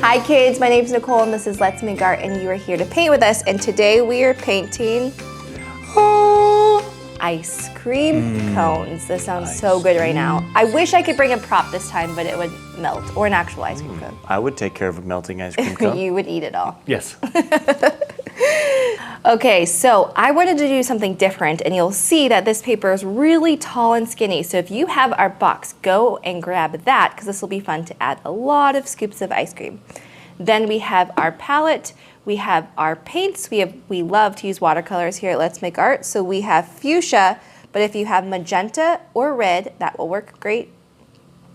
Hi kids, my name is Nicole and this is Let's Make Art and you are here to paint with us, and today we are painting ice cream cones. This sounds so good right now. I wish I could bring a prop this time, but it would melt, or an actual ice cream cone. I would take care of a melting ice cream cone. You would eat it all. Yes. Okay, so I wanted to do something different, and you'll see that this paper is really tall and skinny. So if you have our box, go and grab that, because this will be fun to add a lot of scoops of ice cream. Then we have our palette, we have our paints, we love to use watercolors here at Let's Make Art. So we have fuchsia, but if you have magenta or red, that will work great.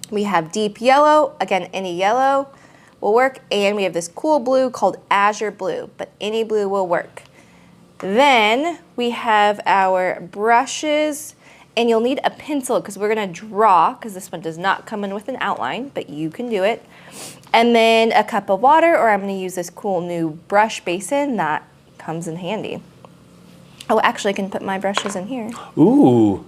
We have deep yellow, again, any yellow will work, and we have this cool blue called azure blue, but any blue will work. Then we have our brushes, and you'll need a pencil because we're gonna draw, because this one does not come in with an outline, but you can do it. And then a cup of water, or I'm gonna use this cool new brush basin that comes in handy. Oh, actually I can put my brushes in here. Ooh.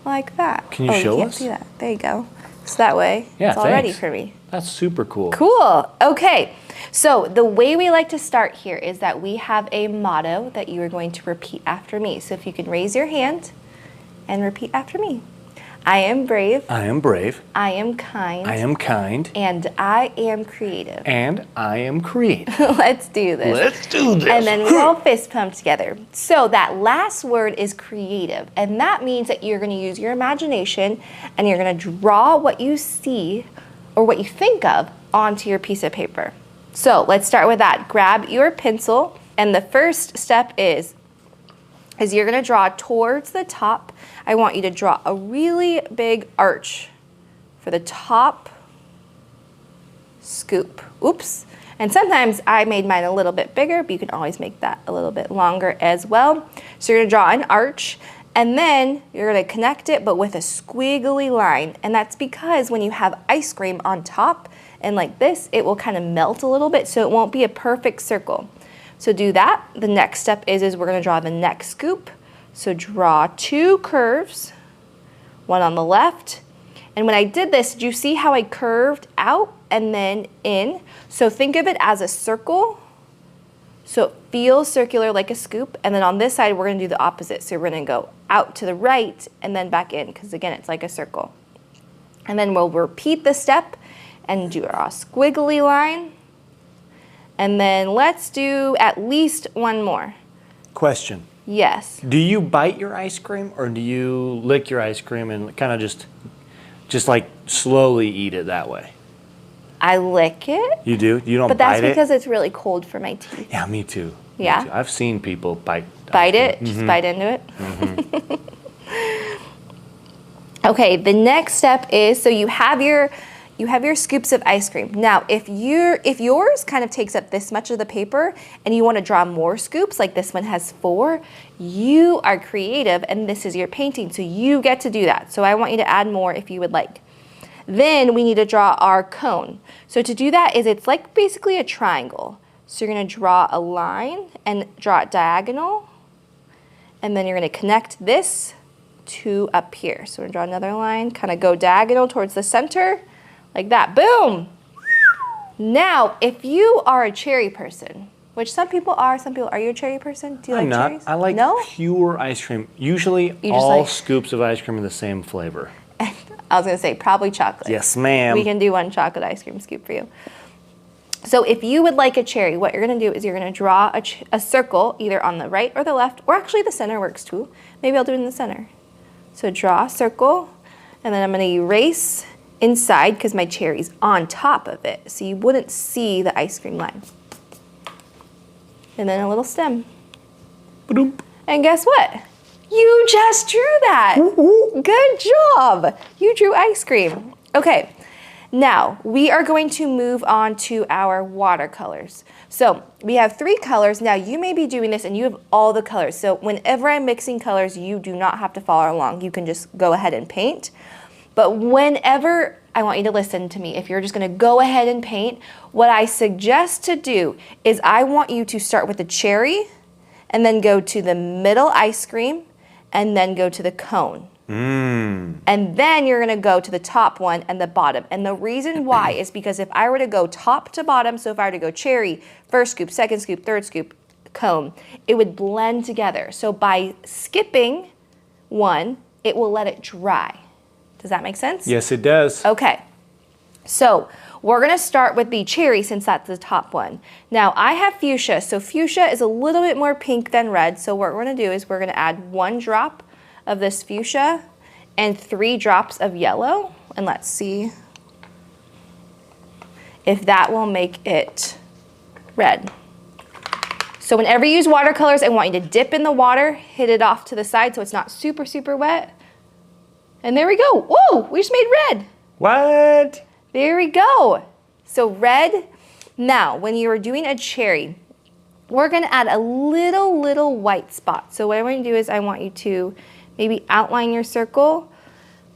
Like that. Can you show you can't us? see that. There you go. So that way, it's all ready for me. That's super cool. Cool. Okay. So the way we like to start here is that we have a motto that you are going to repeat after me. So if you can raise your hand and repeat after me. I am brave. I am brave. I am kind. I am kind. And I am creative. And I am creative. Let's do this. Let's do this. And then we all fist pump together. So that last word is creative. And that means that you're going to use your imagination and you're going to draw what you see or what you think of onto your piece of paper. So let's start with that. Grab your pencil, and the first step is you're gonna draw towards the top. I want you to draw a really big arch for the top scoop. Oops. And sometimes I made mine a little bit bigger, but you can always make that a little bit longer as well. So you're gonna draw an arch, and then you're gonna connect it, but with a squiggly line. And that's because when you have ice cream on top, and like this, it will kind of melt a little bit, so it won't be a perfect circle. So do that. The next step is we're gonna draw the next scoop. So draw two curves, one on the left. And when I did this, did you see how I curved out and then in? So think of it as a circle. So it feels circular like a scoop. And then on this side, we're gonna do the opposite. So we're gonna go out to the right and then back in, because again, it's like a circle. And then we'll repeat the step and draw a squiggly line. And then let's do at least one more. Question. Yes. Do you bite your ice cream, or do you lick your ice cream and kind of just like slowly eat it that way? I lick it. You do? You don't but bite it? But that's because it's really cold for my teeth. Yeah, me too. Yeah? Me too. I've seen people bite it? Just bite into it? Okay, the next step is, so you have your scoops of ice cream. Now, if yours kind of takes up this much of the paper and you want to draw more scoops, like this one has 4, you are creative and this is your painting, so you get to do that. So I want you to add more if you would like. Then we need to draw our cone. So to do that it's like basically a triangle. So you're going to draw a line and draw it diagonal, and then you're going to connect this to up here. So we're going to draw another line, kind of go diagonal towards the center. Like that, boom. Now, if you are a cherry person, which some people are you a cherry person? Do you like cherries? I like pure ice cream. Usually all scoops of ice cream are the same flavor. I was gonna say probably chocolate. Yes, ma'am. We can do one chocolate ice cream scoop for you. So if you would like a cherry, what you're gonna do is you're gonna draw a circle either on the right or the left, or actually the center works too. Maybe I'll do it in the center. So draw a circle, and then I'm gonna erase inside because my cherry's on top of it, so you wouldn't see the ice cream line. And then a little stem. Ba-doom. And guess what? You just drew that. Good job. You drew ice cream. Okay, now we are going to move on to our watercolors. So we have 3 colors. Now you may be doing this and you have all the colors. So whenever I'm mixing colors, you do not have to follow along. You can just go ahead and paint. But whenever, I want you to listen to me, if you're just gonna go ahead and paint, what I suggest to do is I want you to start with the cherry and then go to the middle ice cream and then go to the cone. Mm. And then you're gonna go to the top one and the bottom. And the reason why is because if I were to go top to bottom, so if I were to go cherry, first scoop, second scoop, third scoop, cone, it would blend together. So by skipping one, it will let it dry. Does that make sense? Yes, it does. Okay. So we're gonna start with the cherry since that's the top one. Now I have fuchsia, so fuchsia is a little bit more pink than red. So what we're gonna do is we're gonna add 1 drop of this fuchsia and 3 drops of yellow. And let's see if that will make it red. So whenever you use watercolors, I want you to dip in the water, hit it off to the side so it's not super, super wet. And there we go. Whoa, we just made red. What? There we go. So red. Now, when you are doing a cherry, we're gonna add a little white spot. So what I want you to do is I want you to maybe outline your circle,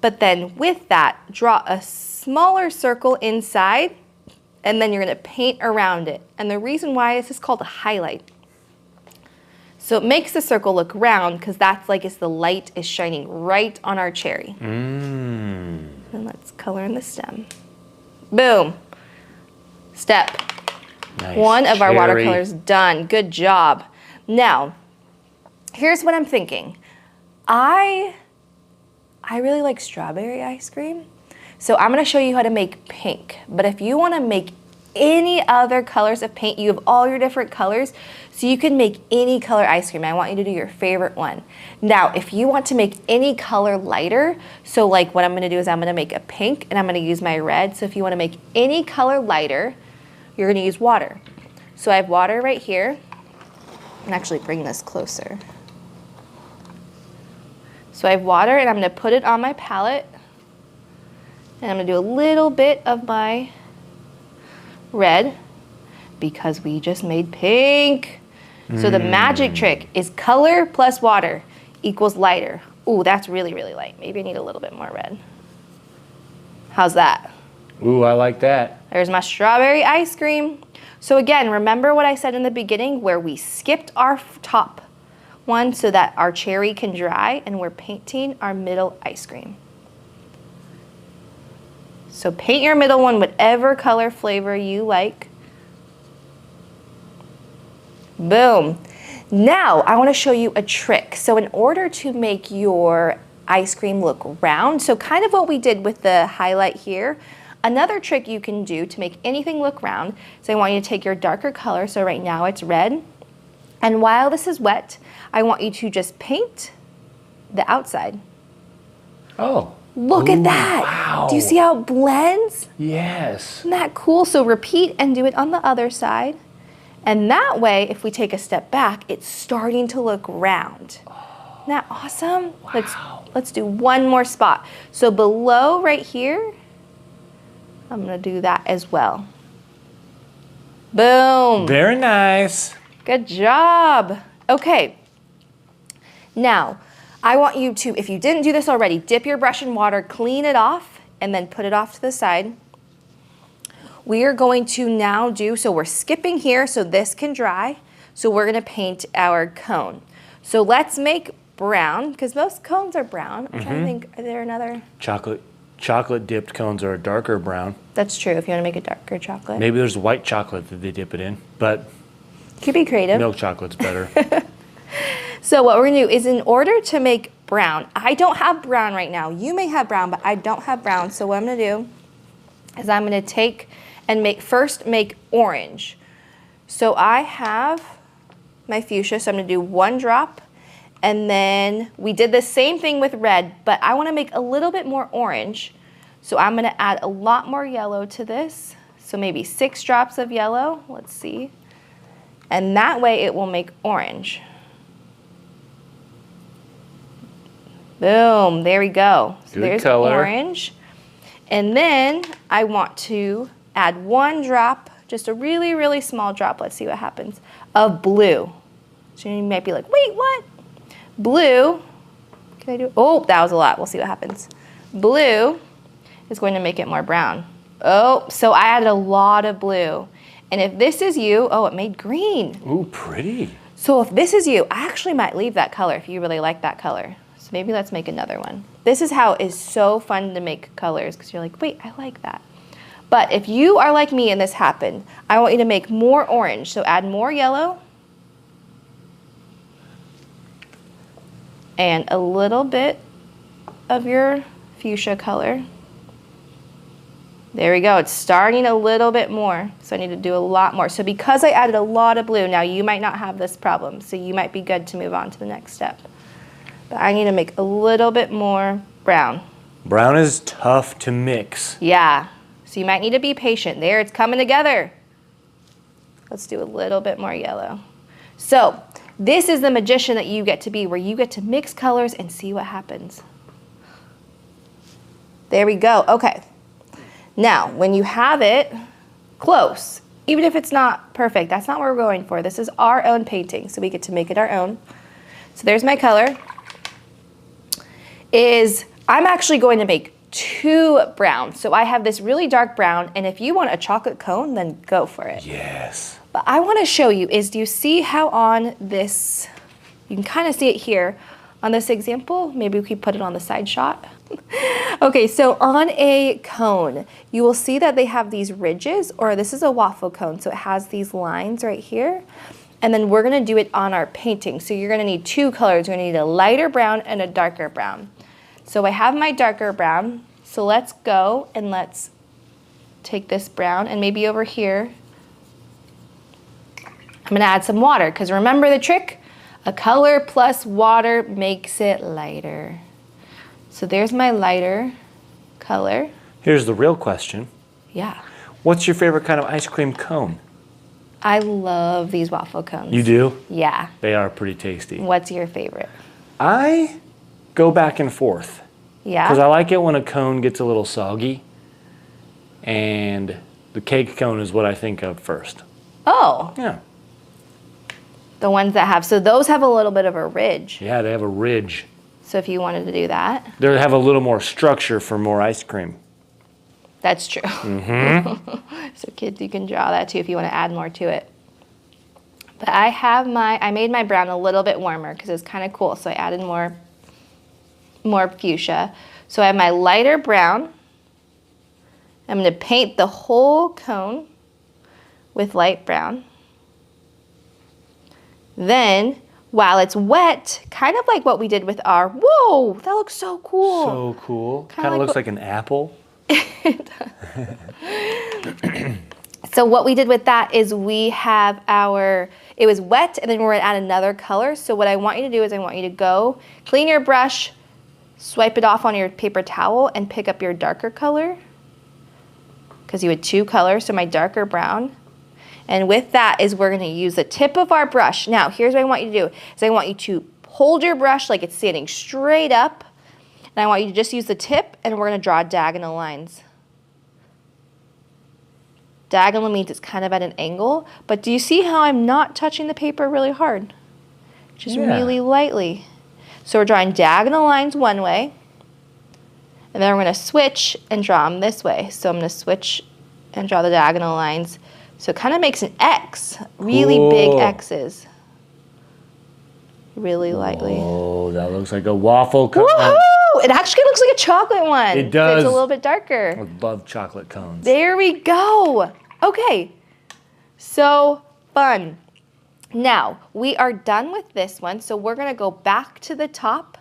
but then with that, draw a smaller circle inside, and then you're gonna paint around it. And the reason why is called a highlight. So it makes the circle look round because that's like the light is shining right on our cherry. Mm. And let's color in the stem. Boom. Step. Nice. 1 of our Cherry. watercolors done. Good job. Now, here's what I'm thinking. I really like strawberry ice cream. So I'm gonna show you how to make pink. But if you wanna make any other colors of paint, you have all your different colors, so you can make any color ice cream. I want you to do your favorite one. Now, if you want to make any color lighter, so like what I'm gonna do is I'm gonna make a pink and I'm gonna use my red. So if you wanna make any color lighter, you're gonna use water. So I have water right here. And actually bring this closer. So I have water and I'm gonna put it on my palette. And I'm gonna do a little bit of my red because we just made pink. So the magic trick is color plus water equals lighter. Ooh, that's really, really light. Maybe I need a little bit more red. How's that? Ooh, I like that. There's my strawberry ice cream. So again, remember what I said in the beginning where we skipped our top one so that our cherry can dry and we're painting our middle ice cream. So paint your middle one whatever color flavor you like. Boom. Now I want to show you a trick. So in order to make your ice cream look round, so kind of what we did with the highlight here, another trick you can do to make anything look round, so I want you to take your darker color, so right now it's red, and while this is wet, I want you to just paint the outside. Oh. Look at that. Wow. Do you see how it blends? Yes. Isn't that cool? So repeat and do it on the other side. And that way, if we take a step back, it's starting to look round. Isn't that awesome? Wow. Let's do one more spot. So below right here, I'm gonna do that as well. Boom. Very nice. Good job. Okay. Now, I want you to, if you didn't do this already, dip your brush in water, clean it off, and then put it off to the side. We are going to now do, so we're skipping here so this can dry. So we're gonna paint our cone. So let's make brown, because most cones are brown. I'm trying to think, are there another? Chocolate dipped cones are a darker brown. That's true, if you wanna make a darker chocolate. Maybe there's white chocolate that they dip it in, but Could be creative. milk chocolate's better. So what we're gonna do is in order to make brown, I don't have brown right now. You may have brown, but I don't have brown. So what I'm gonna do is I'm gonna take and first make orange. So I have my fuchsia, so I'm gonna do 1 drop. And then we did the same thing with red, but I wanna make a little bit more orange. So I'm gonna add a lot more yellow to this. So maybe 6 drops of yellow, let's see. And that way it will make orange. Boom, there we go. So Good there's color. orange. And then I want to add 1 drop, just a really, really small drop, let's see what happens, of blue. So you might be like, wait, what? Blue, can I do, oh, that was a lot, we'll see what happens. Blue is going to make it more brown. Oh, so I added a lot of blue. And if this is you, oh, it made green. Ooh, pretty. So if this is you, I actually might leave that color if you really like that color. So maybe let's make another one. This is how it's so fun to make colors because you're like, wait, I like that. But if you are like me and this happened, I want you to make more orange. So add more yellow and a little bit of your fuchsia color. There we go. It's starting a little bit more. So I need to do a lot more. So because I added a lot of blue, now you might not have this problem. So you might be good to move on to the next step. But I need to make a little bit more brown. Brown is tough to mix. Yeah. So you might need to be patient. There, it's coming together. Let's do a little bit more yellow. So this is the magician that you get to be, where you get to mix colors and see what happens. There we go. Okay. Now, when you have it close, even if it's not perfect, that's not what we're going for. This is our own painting, so we get to make it our own. So there's my color. I'm actually going to make 2 browns. So I have this really dark brown, and if you want a chocolate cone, then go for it. Yes. But I want to show you do you see how on this, you can kind of see it here on this example. Maybe we could put it on the side shot. Okay, so on a cone, you will see that they have these ridges, or this is a waffle cone, so it has these lines right here. And then we're going to do it on our painting. So you're going to need 2 colors. You're going to need a lighter brown and a darker brown. So I have my darker brown. So let's go and let's take this brown, and maybe over here, I'm going to add some water, because remember the trick? A color plus water makes it lighter. So there's my lighter color. Here's the real question. Yeah. What's your favorite kind of ice cream cone? I love these waffle cones. You do? Yeah. They are pretty tasty. What's your favorite? I go back and forth. Yeah? Because I like it when a cone gets a little soggy. And the cake cone is what I think of first. Oh. Yeah. The ones that have, so those have a little bit of a ridge. Yeah, they have a ridge. So if you wanted to do that. They have a little more structure for more ice cream. That's true. Mm-hmm. So kids, you can draw that too if you want to add more to it. But I made my brown a little bit warmer because it's kind of cool. So I added more fuchsia. So I have my lighter brown. I'm going to paint the whole cone with light brown. Then, while it's wet, kind of like what we did with our, whoa, that looks so cool. So cool. Kind of looks like an apple. So what we did with that is we have it was wet, and then we're going to add another color. So what I want you to do is I want you to go clean your brush, swipe it off on your paper towel, and pick up your darker color, because you had 2 colors, so my darker brown. And with that is we're going to use the tip of our brush. Now, here's what I want you to do. Is I want you to hold your brush like it's standing straight up. And I want you to just use the tip, and we're going to draw diagonal lines. Diagonal means it's kind of at an angle. But do you see how I'm not touching the paper really hard? Just really lightly. So we're drawing diagonal lines one way. And then we're going to switch and draw them this way. So I'm going to switch and draw the diagonal lines. So it kind of makes an X, really big X's. Really lightly. Oh, that looks like a waffle cone. Woohoo! It actually looks like a chocolate one. It does. It's a little bit darker. I love chocolate cones. There we go. Okay, so fun. Now, we are done with this one, so we're going to go back to the top.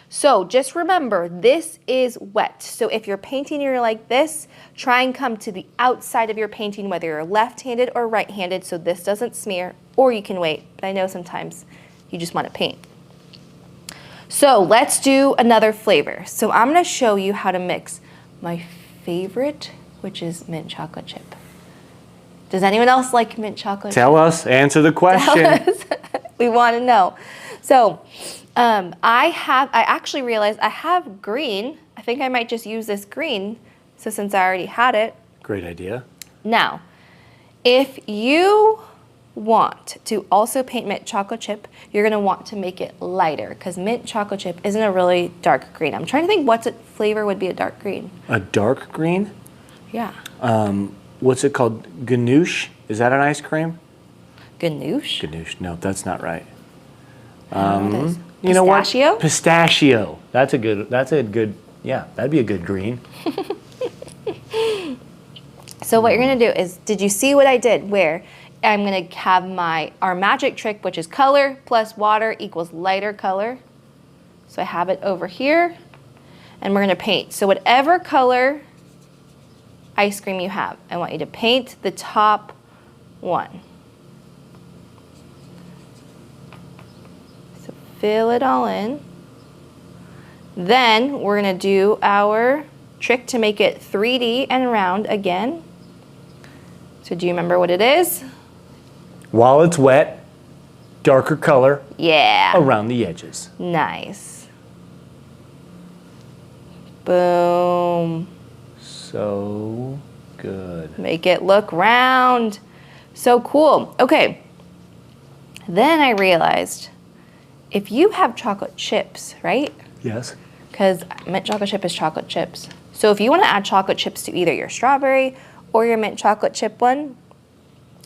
So just remember, this is wet. So if you're painting and you're like this, try and come to the outside of your painting, whether you're left-handed or right-handed, so this doesn't smear, or you can wait. But I know sometimes you just want to paint. So let's do another flavor. So I'm going to show you how to mix my favorite, which is mint chocolate chip. Does anyone else like mint chocolate chip? Tell us, answer the question. We want to know. So I actually realized I have green. I think I might just use this green. So since I already had it. Great idea. Now, if you want to also paint mint chocolate chip, you're going to want to make it lighter because mint chocolate chip isn't a really dark green. I'm trying to think what flavor would be a dark green. A dark green? Yeah. What's it called? Ganoush? Is that an ice cream? Ganoush? Ganoush. No, that's not right. You know what? Pistachio? Pistachio. That's a good, yeah, that'd be a good green. So what you're gonna do is, did you see what I did where I'm gonna have our magic trick, which is color plus water equals lighter color. So I have it over here and we're gonna paint. So whatever color ice cream you have, I want you to paint the top one. So fill it all in. Then we're gonna do our trick to make it 3D and round again. So do you remember what it is? While it's wet, darker color Yeah. around the edges. Nice. Boom. So good. Make it look round. So cool. Okay. Then I realized if you have chocolate chips, right? Yes. Because mint chocolate chip is chocolate chips. So if you want to add chocolate chips to either your strawberry or your mint chocolate chip one,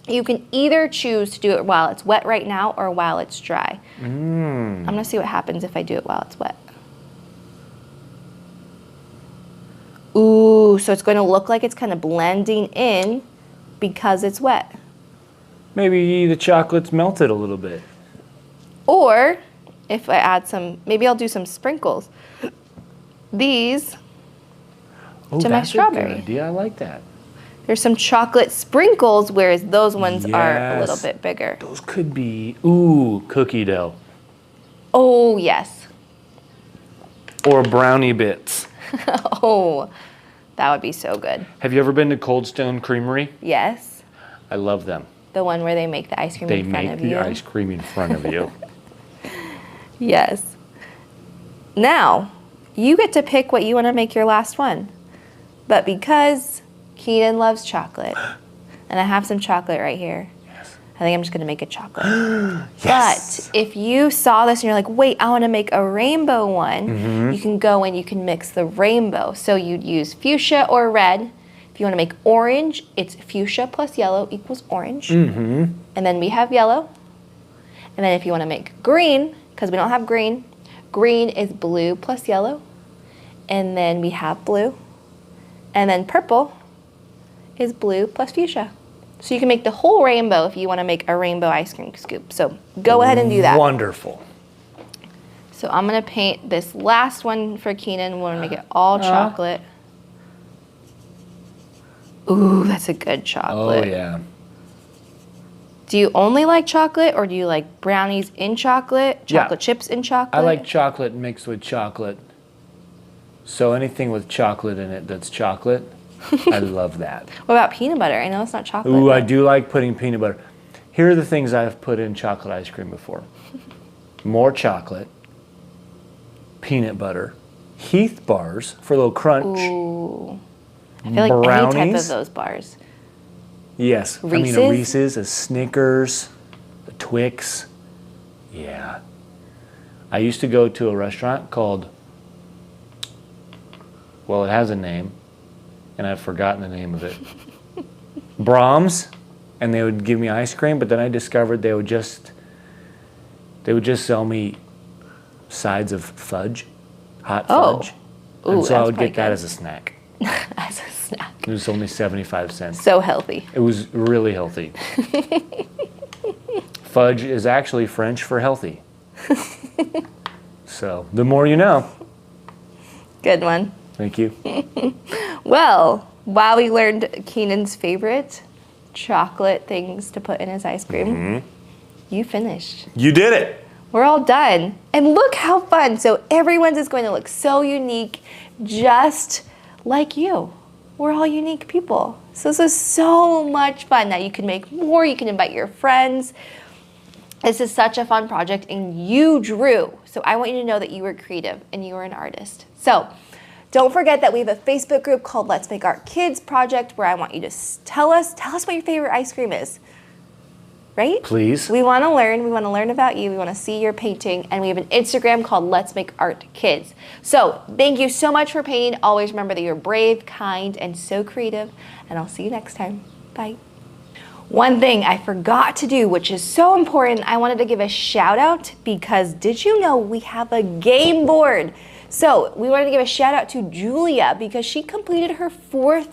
you can either choose to do it while it's wet right now or while it's dry. I'm gonna see what happens if I do it while it's wet. Ooh, so it's gonna look like it's kind of blending in because it's wet. Maybe the chocolate's melted a little bit. Or if I add maybe I'll do some sprinkles. These to my strawberry. That's a good idea. I like that. There's some chocolate sprinkles, whereas those ones are a little bit bigger. Those could be, ooh, cookie dough. Oh, yes. Or brownie bits. Oh, that would be so good. Have you ever been to Cold Stone Creamery? Yes. I love them. The one where they make the ice cream They in front of you. make the ice cream in front of you. Yes. Now, you get to pick what you want to make your last one. But because Keenan loves chocolate, and I have some chocolate right here, Yes. I think I'm just going to make a chocolate. Yes. But if you saw this and you're like, wait, I want to make a rainbow one, you can go and you can mix the rainbow. So you'd use fuchsia or red. If you want to make orange, it's fuchsia plus yellow equals orange. And then we have yellow. And then if you want to make green, because we don't have green, green is blue plus yellow. And then we have blue. And then purple is blue plus fuchsia. So you can make the whole rainbow if you want to make a rainbow ice cream scoop. So go ahead and do that. Wonderful. So I'm going to paint this last one for Keenan. We're going to make it all chocolate. Ooh, that's a good chocolate. Oh, yeah. Do you only like chocolate or do you like brownies in chocolate, chocolate chips in chocolate? I like chocolate mixed with chocolate. So anything with chocolate in it that's chocolate, I love that. What about peanut butter? I know it's not chocolate. Ooh, but... I do like putting peanut butter. Here are the things I've put in chocolate ice cream before. More chocolate, peanut butter, Heath bars for a little crunch. Ooh. I feel like brownies. any type of those bars. Yes. Reese's? I mean, a Reese's, a Snickers, a Twix. Yeah. I used to go to a restaurant called, well, it has a name, and I've forgotten the name of it. Brahms, and they would give me ice cream, but then I discovered they would just sell me sides of fudge, hot fudge. Ooh, and so I that's would get quite that good. as a snack. As a snack. It was only 75 cents. So healthy. It was really healthy. Fudge is actually French for healthy. So, the more you know. Good one. Thank you. Well, while we learned Keenan's favorite chocolate things to put in his ice cream, you finished. You did it. We're all done. And look how fun. So everyone's is going to look so unique, just like you. We're all unique people. So this is so much fun. Now you can make more, you can invite your friends. This is such a fun project and you drew. So I want you to know that you were creative and you were an artist. So don't forget that we have a Facebook group called Let's Make Art Kids Project where I want you to tell us what your favorite ice cream is. Right? Please. We want to learn. We want to learn about you. We want to see your painting. And we have an Instagram called Let's Make Art Kids. So thank you so much for painting. Always remember that you're brave, kind, and so creative. And I'll see you next time. Bye. One thing I forgot to do, which is so important, I wanted to give a shout out because did you know we have a game board? So we wanted to give a shout out to Julia because she completed her 4th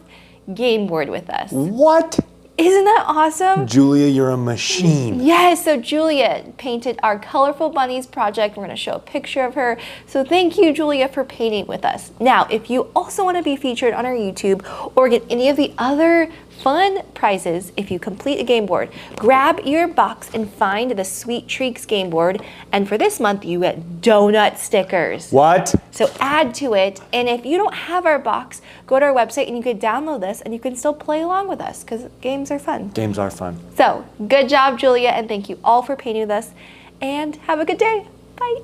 game board with us. What? Isn't that awesome? Julia, you're a machine. Yes, so Julia painted our Colorful Bunnies project. We're gonna show a picture of her. So thank you, Julia, for painting with us. Now, if you also wanna be featured on our YouTube or get any of the other fun prizes if you complete a game board, grab your box and find the Sweet Treats game board. And for this month, you get donut stickers. What? So add to it. And if you don't have our box, go to our website and you can download this and you can still play along with us because games are fun. Games are fun. So good job, Julia, and thank you all for painting with us. And have a good day. Bye.